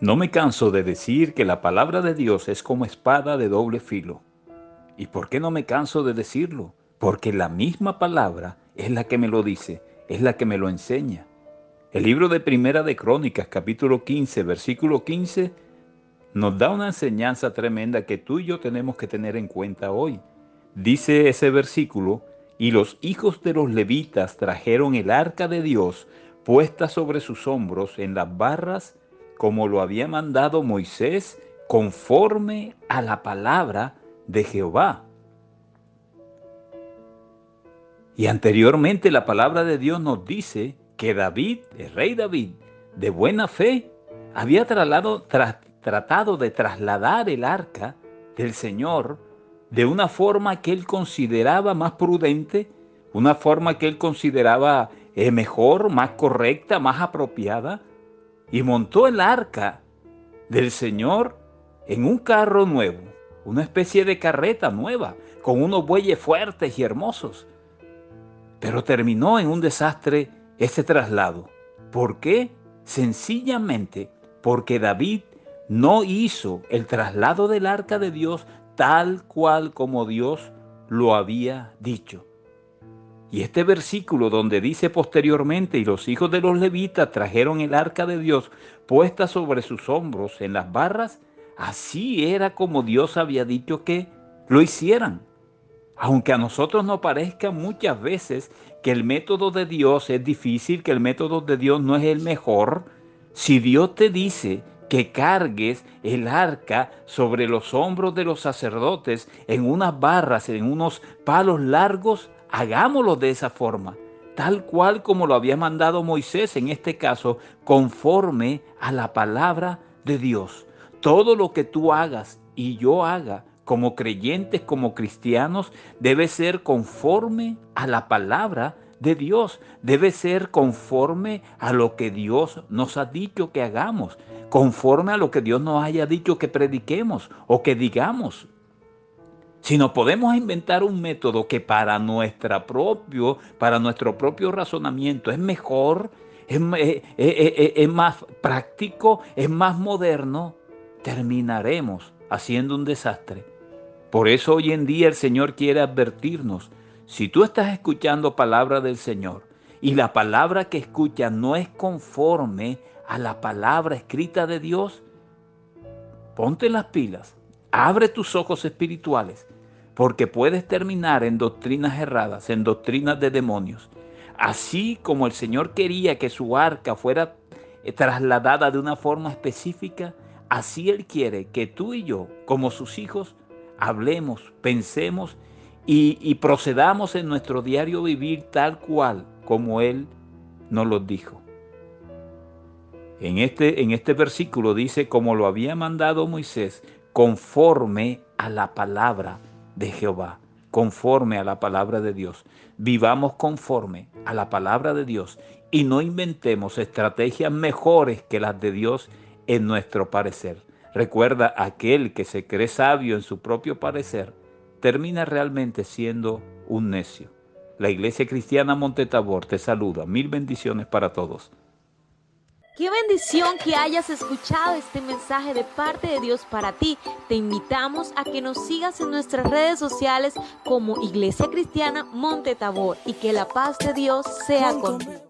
No me canso de decir que la palabra de Dios es como espada de doble filo. ¿Y por qué no me canso de decirlo? Porque la misma palabra es la que me lo dice, es la que me lo enseña. El libro de Primera de Crónicas, capítulo 15, versículo 15, nos da una enseñanza tremenda que tú y yo tenemos que tener en cuenta hoy. Dice ese versículo: y los hijos de los levitas trajeron el arca de Dios puesta sobre sus hombros en las barras, como lo había mandado Moisés, conforme a la palabra de Jehová. Y anteriormente la palabra de Dios nos dice que David, el rey David, de buena fe, había tratado de trasladar el arca del Señor de una forma que él consideraba más prudente, una forma que él consideraba mejor, más correcta, más apropiada, y montó el arca del Señor en un carro nuevo, una especie de carreta nueva, con unos bueyes fuertes y hermosos. Pero terminó en un desastre ese traslado. ¿Por qué? Sencillamente porque David no hizo el traslado del arca de Dios tal cual como Dios lo había dicho. Y este versículo donde dice posteriormente: y los hijos de los levitas trajeron el arca de Dios puesta sobre sus hombros en las barras, así era como Dios había dicho que lo hicieran. Aunque a nosotros nos parezca muchas veces que el método de Dios es difícil, que el método de Dios no es el mejor, si Dios te dice que cargues el arca sobre los hombros de los sacerdotes en unas barras, en unos palos largos, hagámoslo de esa forma, tal cual como lo había mandado Moisés, en este caso, conforme a la palabra de Dios. Todo lo que tú hagas y yo haga como creyentes, como cristianos, debe ser conforme a la palabra de Dios, debe ser conforme a lo que Dios nos ha dicho que hagamos, conforme a lo que Dios nos haya dicho que prediquemos o que digamos. Si no podemos inventar un método que para nuestro propio razonamiento es mejor, es más práctico, es más moderno, terminaremos haciendo un desastre. Por eso hoy en día el Señor quiere advertirnos: si tú estás escuchando palabra del Señor y la palabra que escuchas no es conforme a la palabra escrita de Dios, ponte las pilas, abre tus ojos espirituales, porque puedes terminar en doctrinas erradas, en doctrinas de demonios. Así como el Señor quería que su arca fuera trasladada de una forma específica, así Él quiere que tú y yo, como sus hijos, hablemos, pensemos y procedamos en nuestro diario vivir tal cual como Él nos lo dijo. En este versículo dice: como lo había mandado Moisés, conforme a la palabra de Jehová, conforme a la palabra de Dios. Vivamos conforme a la palabra de Dios y no inventemos estrategias mejores que las de Dios en nuestro parecer. Recuerda, aquel que se cree sabio en su propio parecer termina realmente siendo un necio. La Iglesia Cristiana Monte Tabor te saluda. Mil bendiciones para todos. Qué bendición que hayas escuchado este mensaje de parte de Dios para ti. Te invitamos a que nos sigas en nuestras redes sociales como Iglesia Cristiana Monte Tabor y que la paz de Dios sea contigo.